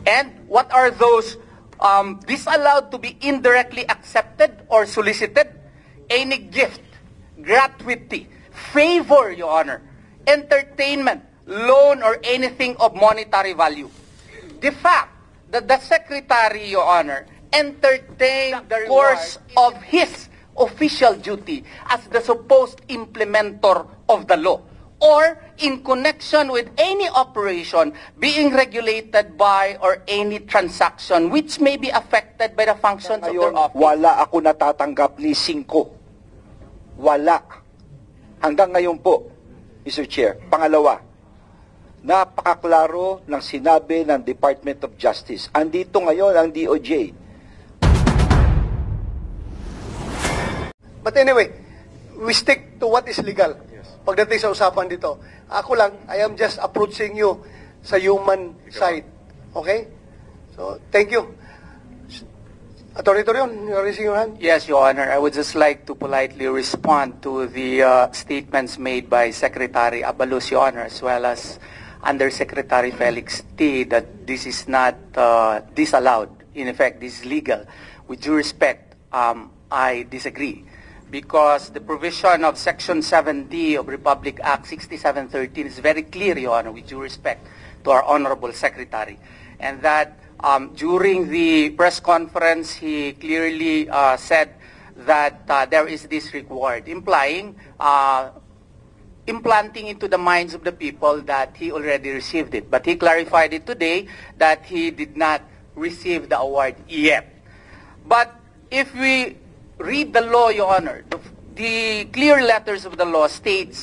And what are those disallowed to be indirectly accepted or solicited? Any gift, gratuity, favor, Your Honor, entertainment, loan, or anything of monetary value. The fact that the Secretary, Your Honor, entertained the course of his official duty as the supposed implementer of the law, or in connection with any operation being regulated by or any transaction which may be affected by the functions of their office. Wala ako natatanggap ni 5. Wala. Hanggang ngayon po, Mr. Chair. Pangalawa, napakaklaro ng sinabi ng Department of Justice. Andito ngayon ang DOJ. But anyway, we stick to what is legal. Pagdating sa usapan dito. Ako lang, I am just approaching you sa human side. Okay? So, thank you. Attorney Torion, you're raising your hand? Yes, Your Honor. I would just like to politely respond to the statements made by Secretary Abalos, Your Honor, as well as Undersecretary Felix T. that this is not disallowed. In effect, this is legal. With due respect, I disagree. Because the provision of Section 7D of Republic Act 6713 is very clear, Your Honor, with due respect to our Honorable Secretary. And that during the press conference, he clearly said that there is this reward, implying, implanting into the minds of the people that he already received it. But he clarified it today that he did not receive the award yet. But if we read the law, Your Honor, the clear letters of the law state,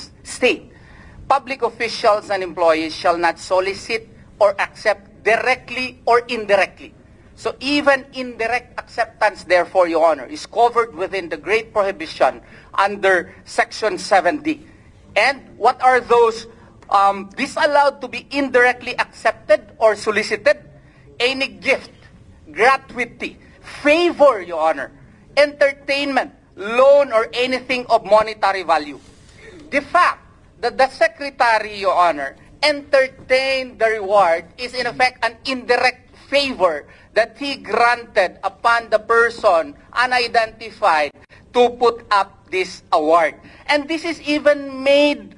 public officials and employees shall not solicit or accept directly or indirectly. So even indirect acceptance, therefore, Your Honor, is covered within the great prohibition under Section 7D. And what are those disallowed to be indirectly accepted or solicited? Any gift, gratuity, favor, Your Honor, entertainment, loan, or anything of monetary value. The fact that the Secretary, Your Honor, entertained the reward is in effect an indirect favor that he granted upon the person unidentified to put up this award. And this is even made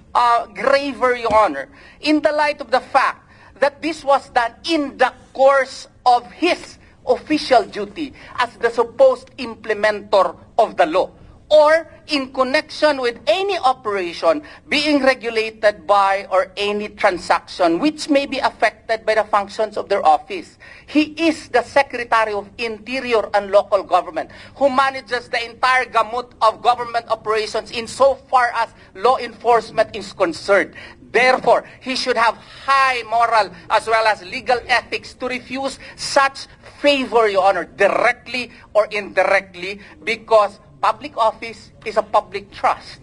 graver, Your Honor, in the light of the fact that this was done in the course of his official duty as the supposed implementer of the law, or in connection with any operation being regulated by or any transaction which may be affected by the functions of their office. He is the Secretary of Interior and Local Government who manages the entire gamut of government operations insofar as law enforcement is concerned. Therefore, he should have high moral as well as legal ethics to refuse such favor, Your Honor, directly or indirectly, because public office is a public trust.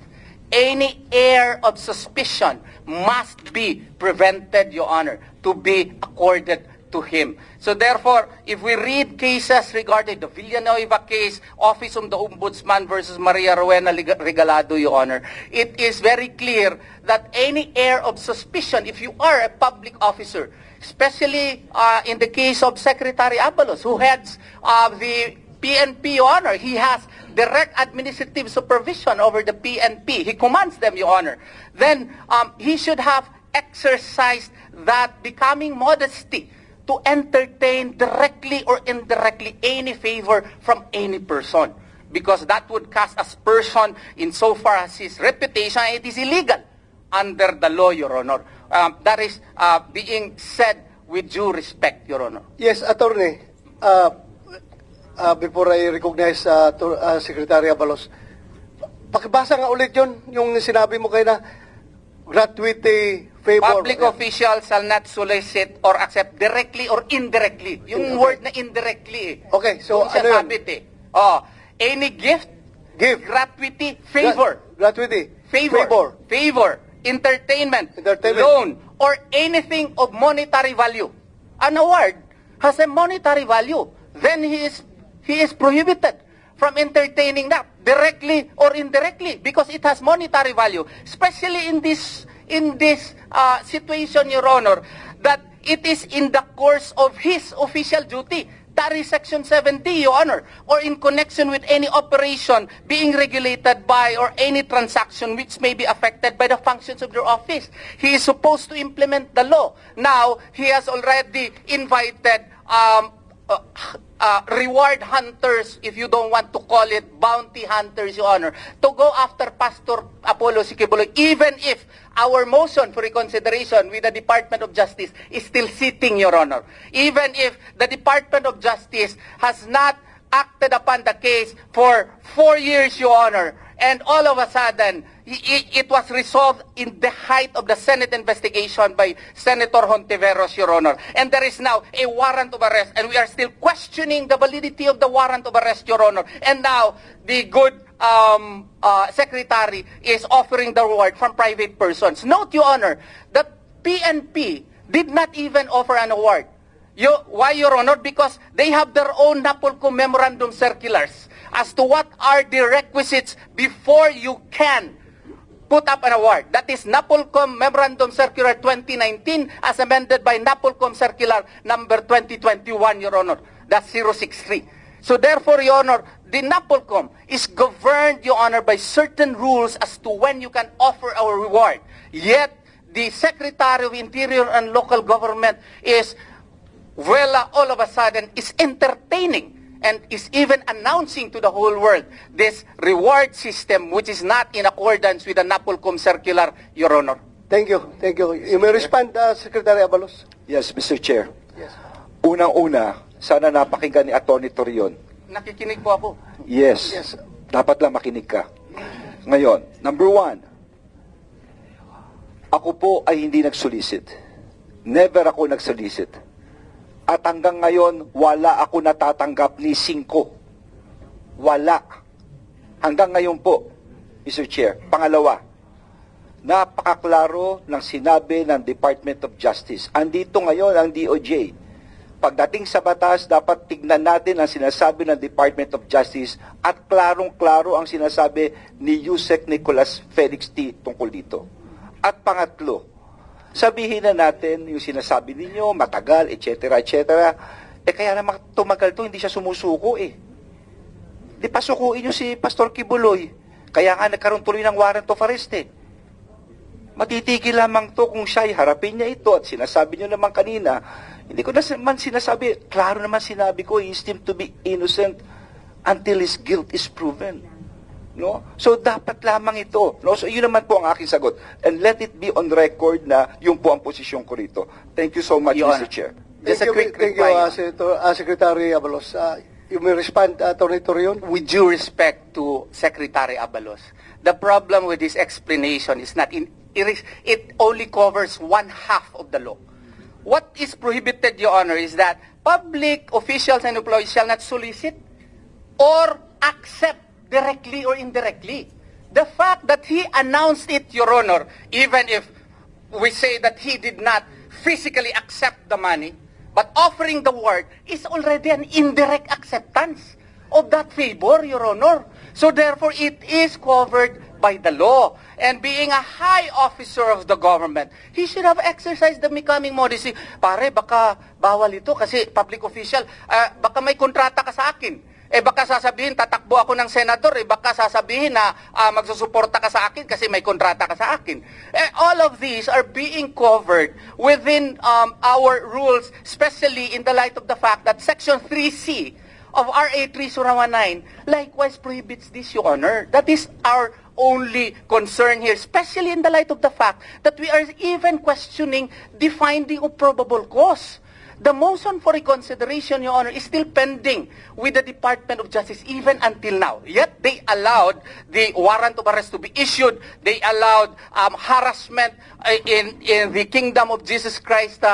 Any air of suspicion must be prevented, Your Honor, to be accorded to him. So therefore, if we read cases regarding the Villanueva case, Office of the Ombudsman versus Maria Rowena Regalado, Your Honor, it is very clear that any air of suspicion, if you are a public officer, especially in the case of Secretary Abalos, who heads the PNP, Your Honor, he has direct administrative supervision over the PNP. He commands them, Your Honor. Then he should have exercised that becoming modesty to entertain directly or indirectly any favor from any person, because that would cast aspersion insofar as his reputation. It is illegal under the law, Your Honor. That is being said with due respect, Your Honor. Yes, Attorney. Before I recognize Secretary Abalos, pakibasa nga ulit yun, yung sinabi mo kayo na gratuity, favor. Public officials shall not solicit or accept directly or indirectly. Yung word na indirectly. Okay, so ano yun? Any gift, gratuity, favor. Gratuity, favor, entertainment, loan, or anything of monetary value. An award has a monetary value. Then he is prohibited from entertaining that directly or indirectly because it has monetary value, especially in this situation, Your Honor, that it is in the course of his official duty. That is Section 70, Your Honor, or in connection with any operation being regulated by or any transaction which may be affected by the functions of their office. He is supposed to implement the law. Now, he has already invited reward hunters, if you don't want to call it bounty hunters, Your Honor, to go after Pastor Apollo Sikibuloy, even if our motion for reconsideration with the Department of Justice is still sitting, Your Honor. Even if the Department of Justice has not acted upon the case for 4 years, Your Honor, and all of a sudden, it was resolved in the height of the Senate investigation by Senator Hontiveros, Your Honor. And there is now a warrant of arrest, and we are still questioning the validity of the warrant of arrest, Your Honor. And now, the good secretary is offering the reward from private persons. Note, Your Honor, that PNP did not even offer an award. Why, Your Honor? Because they have their own NAPOLCOM memorandum circulars as to what are the requisites before you can put up an award. That is NAPOLCOM Memorandum Circular 2019 as amended by NAPOLCOM Circular number 2021, Your Honor. That's 063. So therefore, Your Honor, the NAPOLCOM is governed, Your Honor, by certain rules as to when you can offer a reward. Yet, the Secretary of Interior and Local Government is, well, all of a sudden, is entertaining and is even announcing to the whole world this reward system which is not in accordance with the NAPOLCOM circular, Your Honor. Thank you. Thank you. You may respond, Secretary Abalos. Yes, Mr. Chair. Yes. Unang-una, sana napakinggan ni Atty. Torion. Nakikinig po ako. Yes. Yes. Dapat lang makinig ka. Ngayon, number 1, ako po ay hindi nag-solicit. Never ako nag-solicit. At hanggang ngayon, wala ako natatanggap ni 5. Wala. Hanggang ngayon po, Mr. Chair. Pangalawa, napakaklaro ng sinabi ng Department of Justice. Andito ngayon ang DOJ. Pagdating sa batas, dapat tignan natin ang sinasabi ng Department of Justice at klarong-klaro ang sinasabi ni Yusek Nicolas Felix T. tungkol dito. At pangatlo, sabihin na natin yung sinasabi ninyo, matagal, etc., etc. Kaya naman tumagal to, hindi siya sumusuko eh. Di pasukuin nyo si Pastor Kibuloy. Kaya nga nagkaroon tuloy ng warrant of arrest eh. Matitigil lamang to kung siya harapin niya ito at sinasabi nyo naman kanina, hindi ko naman sinasabi, klaro naman sinabi ko, he is deemed to be innocent until his guilt is proven. No? So, dapat lamang ito. No? So, yun naman po ang aking sagot. And let it be on record na yung po ang posisyon ko rito. Thank you so much, Mr. Chair. Just a quick Thank you, reply. Secretary Abalos. You may respond, Atty. Torion. With due respect to Secretary Abalos, the problem with this explanation is not it only covers one half of the law. What is prohibited, Your Honor, is that public officials and employees shall not solicit or accept directly or indirectly. The fact that he announced it, Your Honor, even if we say that he did not physically accept the money, but offering the word is already an indirect acceptance of that favor, Your Honor. So therefore, it is covered by the law. And being a high officer of the government, he should have exercised the becoming modesty. Pare, baka bawal ito kasi public official, baka may kontrata ka sa akin. Baka sasabihin, tatakbo ako ng senador, baka sasabihin na magsusuporta ka sa akin kasi may kontrata ka sa akin. All of these are being covered within our rules, especially in the light of the fact that Section 3C of RA 3019 likewise prohibits this, Your Honor. That is our only concern here, especially in the light of the fact that we are even questioning the finding of probable cause. The motion for reconsideration, Your Honor, is still pending with the Department of Justice even until now. Yet they allowed the warrant of arrest to be issued. They allowed harassment in the Kingdom of Jesus Christ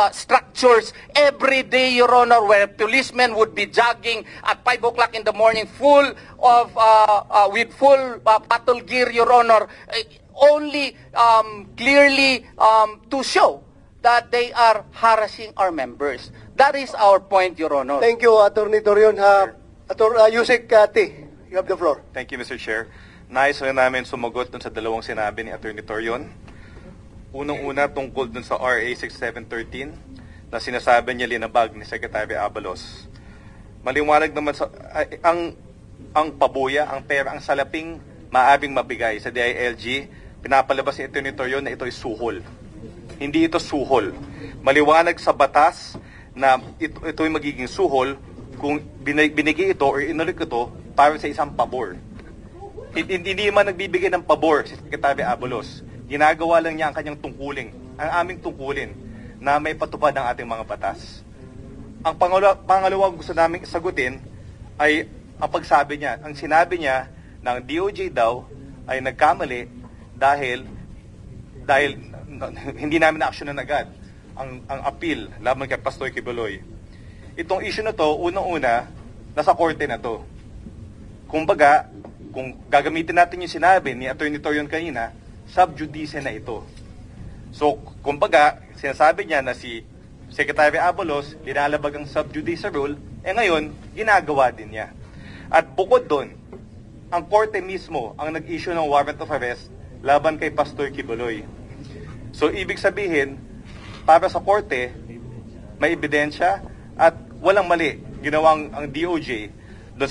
structures every day, Your Honor, where policemen would be jogging at 5 o'clock in the morning with full battle gear, Your Honor, only clearly to show that they are harassing our members. That is our point, Your Honor. Thank you, Atty. Torion. Yusek T., you have the floor. Thank you, Mr. Chair. Nais rin namin sumagot dun sa dalawang sinabi ni Atty. Torion. Unang-una tungkol dun sa RA 6713 na sinasabi niya linabag ni Secretary Abalos. Maliwanag naman ang pabuya, ang pera, ang salaping maabing mabigay sa DILG, pinapalabas ni Atty. Torion na ito ay suhol. Hindi ito suhol. Maliwanag sa batas na ito ay magiging suhol kung binigay ito or inulit ito para sa isang pabor. Hindi man nagbibigay ng pabor si Secretary Abalos. Ginagawa lang niya ang kanyang tungkulin, ang aming tungkulin na may patupad ng ating mga batas. Ang pangalawang gusto naming sagutin ay ang pagsabi niya. Ang sinabi niya ng DOJ daw ay nagkamali dahil hindi namin na-actionan agad ang appeal laban kay Pastor Kibuloy. Itong issue na to, unang-una, nasa korte na to. Kumbaga, kung gagamitin natin yung sinabi ni Atty. Torion kanina, sub judice na ito. So, kumbaga, sinasabi niya na si Secretary Abalos, linalabag ang sub judice rule, ngayon, ginagawa din niya. At bukod doon, ang korte mismo ang nag-issue ng warrant of arrest laban kay Pastor Kibuloy. So, ibig sabihin, para sa korte, may ebidensya at walang mali ginawang ang DOJ doon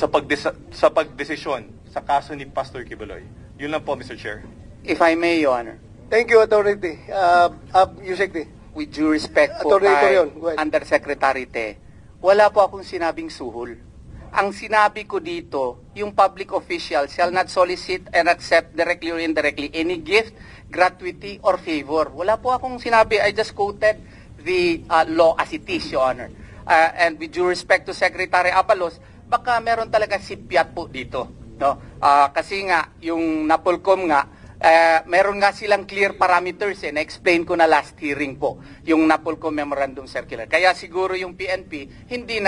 sa pagdesisyon sa kaso ni Pastor Kibuloy. Yun lang po, Mr. Chair. If I may, Your Honor. Thank you, Authority. Yusek. With due respect po Atty. kay Torion, go ahead. Undersecretary Te, wala po akong sinabing suhol. Ang sinabi ko dito, yung public official shall not solicit and accept directly or indirectly any gift, gratuity, or favor. Wala po akong sinabi. I just quoted the law as it is, Your Honor. And with due respect to Secretary Abalos, baka meron talaga sipyat po dito. No? Kasi nga, yung Napolcom nga, meron nga silang clear parameters na-explain ko na last hearing po, yung Napolcom Memorandum Circular. Kaya siguro yung PNP hindi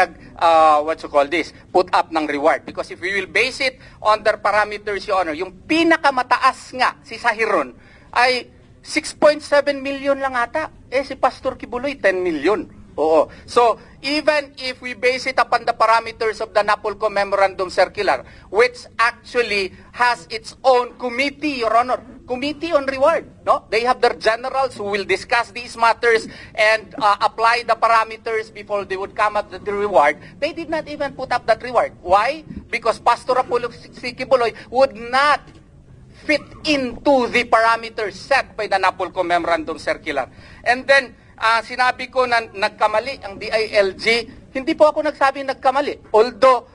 put up ng reward. Because if we will base it on their parameters, Your Honor, yung pinakamataas nga, si Sahiron, ay 6.7 million lang ata. Si Pastor Kibuloy, 10 million. Oo. So, even if we base it upon the parameters of the Napolcom Memorandum Circular, which actually has its own committee, Your Honor, committee on reward, no? They have their generals who will discuss these matters and apply the parameters before they would come up with the reward. They did not even put up that reward. Why? Because Pastor Apollo Kibuloy would not fit into the parameters set by the Napolcom Memorandum Circular. And then, sinabi ko na nagkamali ang DILG, hindi po ako nagsabi nagkamali. Although,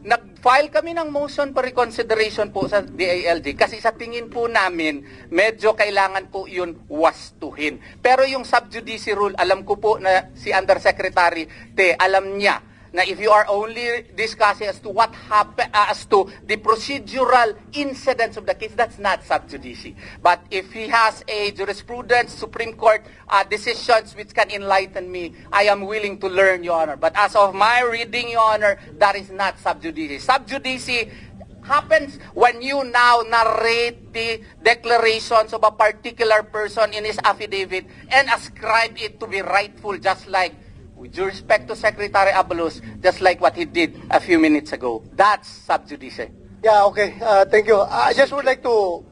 nag-file kami ng motion for reconsideration po sa DILG kasi sa tingin po namin, medyo kailangan po yun wastuhin. Pero yung sub judice rule, alam ko po na si Undersecretary Te, alam niya na if you are only discussing as to what happened, as to the procedural incidents of the case, that's not sub judice. But if he has a jurisprudence, Supreme Court decisions which can enlighten me, I am willing to learn, Your Honor. But as of my reading, Your Honor, that is not sub judice. Sub judice happens when you now narrate the declarations of a particular person in his affidavit and ascribe it to be rightful, just like, with due respect to Secretary Abalos, just like what he did a few minutes ago. That's sub judice. Yeah, okay. Thank you. I just would like to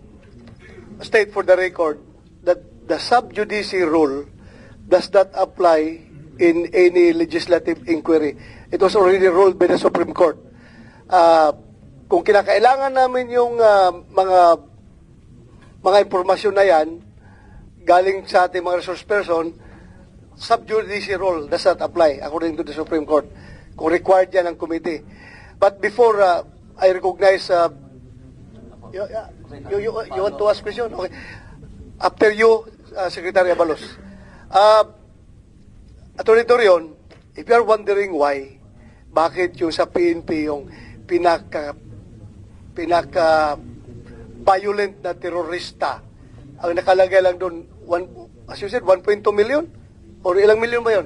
state for the record that the sub judice rule does not apply in any legislative inquiry. It was already ruled by the Supreme Court. Kung kinakailangan namin yung mga impormasyon na yan galing sa ating mga resource person, sub judice rule does not apply according to the Supreme Court kung required yan ng committee. But before I recognize you want to ask question? Okay. After you, Secretary Abalos. Atty. Torion, if you are wondering why, bakit yung sa PNP yung pinaka violent na terorista ang nakalagay lang doon, as you said, 1.2 million? Or ilang milyon ba yun?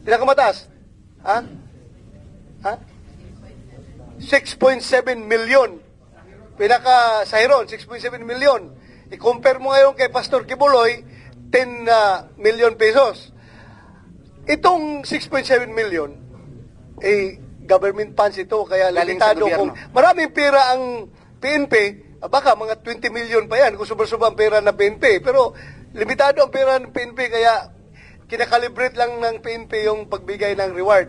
Pinakamataas? Ha? 6.7 million. Pinaka-Sahiron, 6.7 million. I-compare mo ngayon kay Pastor Kibuloy, 10 million pesos. Itong 6.7 million, government funds ito, kaya limitado kung maraming pera ang PNP, baka mga 20 million pa yan kung sobra-sobra ang pera na PNP. Pero limitado ang pera ng PNP, kaya kinakalibrate lang ng PNP yung pagbigay ng reward.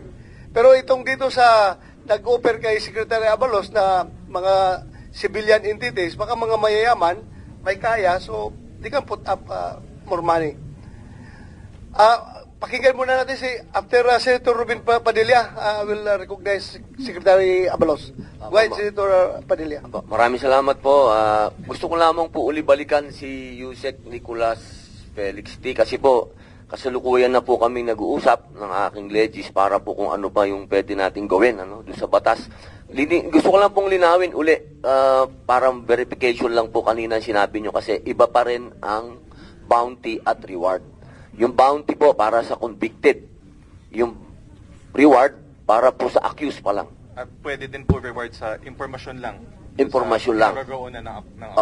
Pero itong dito sa nag-offer kay Secretary Abalos na mga civilian entities, baka mga mayayaman, may kaya, so they can put up more money. Pakinggan muna natin after Senator Robin Padilla, I will recognize Secretary Abalos. Go ahead, Senator Padilla. Maraming salamat po. Gusto ko lamang po uli-balikan si Yusek Nicolas Felix T. Kasi po, kasalukuyan na po kami nag-uusap ng aking legis para po kung ano pa yung pwede nating gawin doon sa batas. Gusto ko lang pong linawin uli, parang verification lang po kanina sinabi nyo kasi iba pa rin ang bounty at reward. Yung bounty po para sa convicted. Yung reward para po sa accused pa lang. At pwede din po reward sa informasyon lang. Informasyon lang. Nagagawin na ng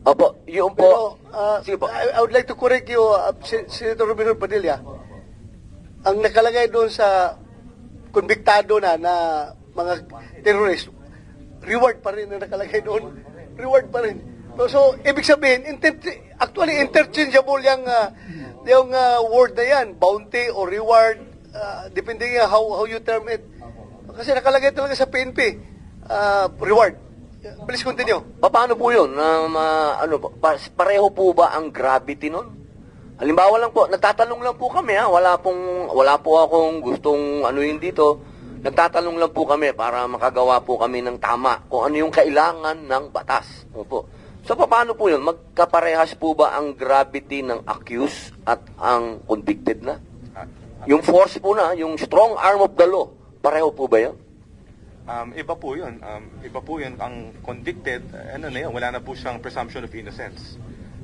Opo, yung po. Pero, Sige po. I would like to correct you, Senator Robin Padilla. Ang nakalagay doon sa konbiktado na mga terrorist, reward pa rin na nakalagay doon. Reward pa rin. So, ibig sabihin, actually interchangeable yung word na yan, bounty or reward, depending how you term it. Kasi nakalagay talaga sa PNP, reward. Please continue. Paano po yun? Pareho po ba ang gravity nun? Halimbawa lang po, nagtatanong lang po kami wala po akong gustong yun dito. Nagtatanong lang po kami para makagawa po kami ng tama kung ano yung kailangan ng batas. Opo. So, paano po yun? Magkaparehas po ba ang gravity ng accused at ang convicted na? Yung force po na, yung strong arm of the law, pareho po ba yun? Iba po yun. Iba po yun. Ang convicted, wala na po siyang presumption of innocence.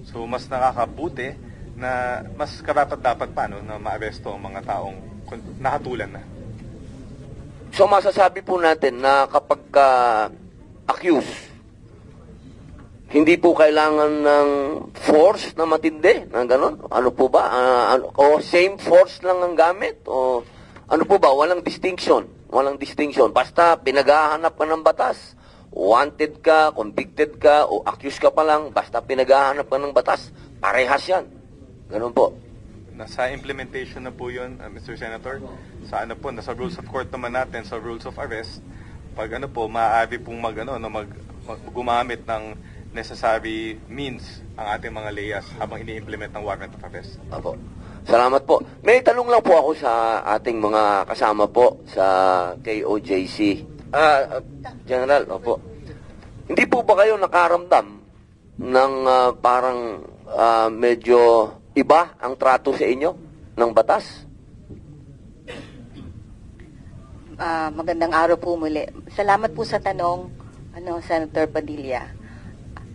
So, mas nakakabuti na mas karapat-dapat pa na maaresto ang mga taong nakatulan na. So, masasabi po natin na kapag accused, hindi po kailangan ng force na matindi, na gano'n? Ano po ba? O same force lang ang gamit? O ano po ba? Walang distinction. Walang distinction. Basta pinaghahanap ka ng batas. Wanted ka, convicted ka, o accused ka pa lang. Basta pinaghahanap ka ng batas. Parehas yan. Gano'n po. Nasa implementation na po yun, Mr. Senator. Nasa rules of court naman natin, sa rules of arrest. Pag maaari pong gumamit ng necessary means ang ating mga layas habang ini-implement ng warrant of arrest. Opo. Salamat po. May tanong lang po ako sa ating mga kasama po sa KOJC. General, opo. Hindi po ba kayo nakaramdam ng parang medyo iba ang trato sa inyo ng batas? Magandang araw po muli. Salamat po sa tanong, Senator Padilla.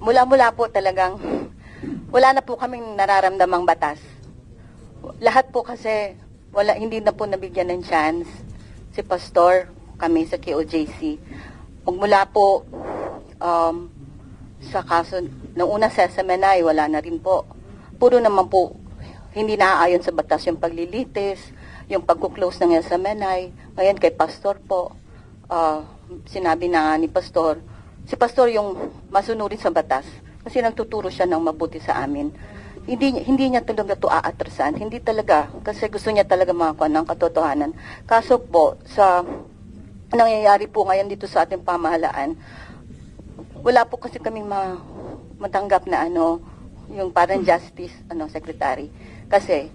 Mula-mula po talagang wala na po kaming nararamdamang batas. Lahat po kasi hindi na po nabigyan ng chance si Pastor, kami sa KOJC. Magmula po sa kaso ng una sa SMNI, wala na rin po. Puro naman po hindi naaayon sa batas yung paglilitis, yung pagkuklose ng SMNI. Ngayon kay Pastor po, sinabi na ni Pastor, si Pastor yung masunurin sa batas kasi nagtuturo siya ng mabuti sa amin. Hindi niya talaga ito aatrasan. Hindi talaga. Kasi gusto niya talaga makakuha ng katotohanan. Kaso po, sa nangyayari po ngayon dito sa ating pamahalaan, wala po kasi kaming matanggap na yung parang justice, secretary. Kasi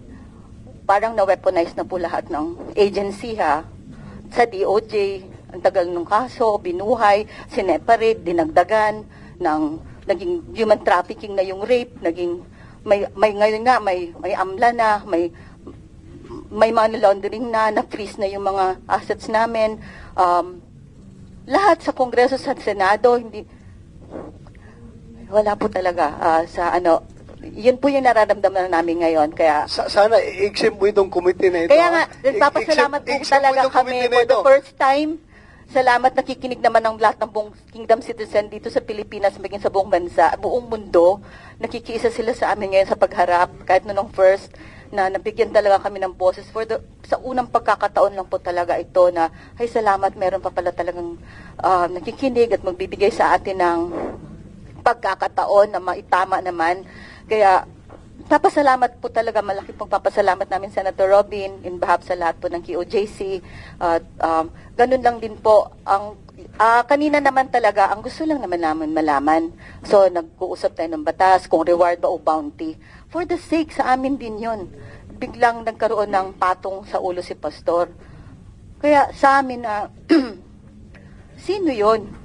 parang na-weaponize na po lahat ng agency sa DOJ. Ang tagal ng kaso, binuhay, sineparate, dinagdagan, naging human trafficking na yung rape, naging, ngayon nga, may amla na, may money laundering na-freeze na yung mga assets namin. Lahat sa Kongreso, sa Senado, wala po talaga yun po yung nararamdaman namin ngayon. Kaya Sana i-exempt mo itong committee na ito. Kaya nga, nagpapasalamat po talaga kami for the first time. Salamat, nakikinig naman ng lahat ng buong kingdom citizen dito sa Pilipinas, maging sa buong bansa, buong mundo. Nakikiisa sila sa amin ngayon sa pagharap, kahit nung first, na nabigyan talaga kami ng boses. Sa unang pagkakataon lang po talaga ito na, ay salamat, meron pa pala talagang nakikinig at magbibigay sa atin ng pagkakataon na maitama naman. Kaya Papasalamat po talaga, malaki pong papasalamat namin Senator Robin in behalf sa lahat po ng QOJC. At ganun lang din po ang kanina naman talaga, ang gusto lang naman namin malaman. So nag-uusap tayo ng batas kung reward ba o bounty. For the sake sa amin din 'yon. Biglang nagkaroon ng patong sa ulo si Pastor. Kaya sa amin na sino 'yon?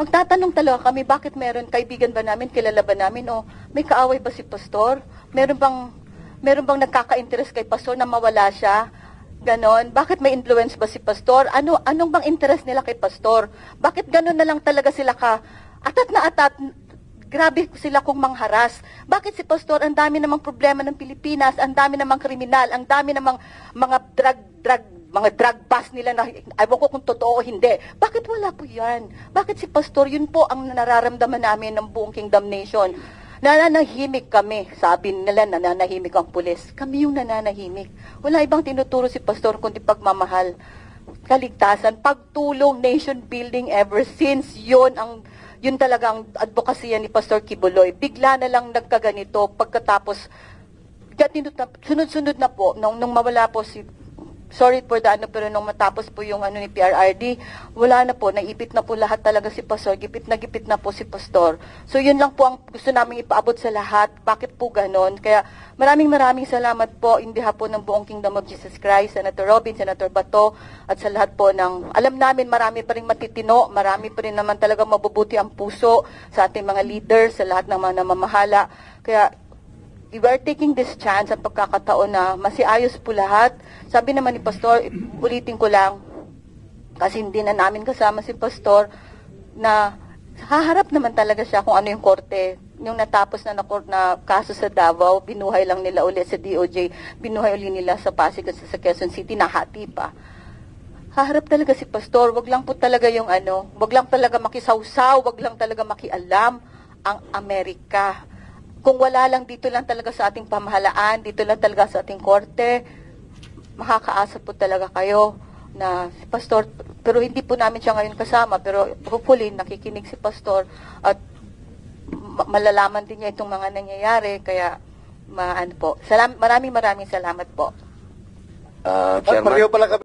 Magtatanong talaga kami, bakit meron kaibigan ba namin, kilala ba namin, o may kaaway ba si Pastor? Meron bang nagkaka-interest kay Pastor na mawala siya? Ganon. Bakit may influence ba si Pastor? Anong bang interest nila kay Pastor? Bakit ganon na lang talaga sila atat na atat? Grabe sila kung mangharas. Bakit si Pastor, ang dami namang problema ng Pilipinas, ang dami namang kriminal, ang dami namang mga drug bust nila na ayaw ko kung totoo o hindi. Bakit wala po yan? Bakit si Pastor, yun po ang nararamdaman namin ng buong Kingdom Nation. Nananahimik kami. Sabi nila, nananahimik ang pulis. Kami yung nananahimik. Wala ibang tinuturo si Pastor kundi pagmamahal, kaligtasan, pagtulong, nation building ever since. Yun talaga ang advokasya ni Pastor Kibuloy. Bigla na lang nagkaganito pagkatapos sunod-sunod na po nung mawala po sorry for the pero nung matapos po yung ni PRRD, wala na po, naipit na po lahat talaga si Pastor, gipit na po si Pastor. So yun lang po ang gusto namin ipaabot sa lahat. Bakit po ganon? Kaya maraming salamat po in behalf po ng buong Kingdom of Jesus Christ, Senator Robin, Senator Bato, at sa lahat po ng, alam namin marami pa rin matitino, marami pa rin naman talaga mabubuti ang puso sa ating mga leaders, sa lahat ng mga namamahala. Kaya we are taking this chance at pagkakataon na masiayos po lahat. Sabi naman ni Pastor, ulitin ko lang, kasi hindi na namin kasama si Pastor, na haharap naman talaga siya kung ano yung korte. Yung natapos na kaso sa Davao, binuhay lang nila ulit sa DOJ, binuhay ulit nila sa Pasig at sa Quezon City, nahati pa. Haharap talaga si Pastor, wag lang po talaga wag lang talaga makisawsaw, wag lang talaga makialam ang Amerika. Kung wala lang dito lang talaga sa ating pamahalaan, dito lang talaga sa ating korte, makakaasa po talaga kayo na si Pastor, pero hindi po namin siya ngayon kasama, pero hopefully nakikinig si Pastor at malalaman din niya itong mga nangyayari, kaya maraming salamat po. At pareho pala kami.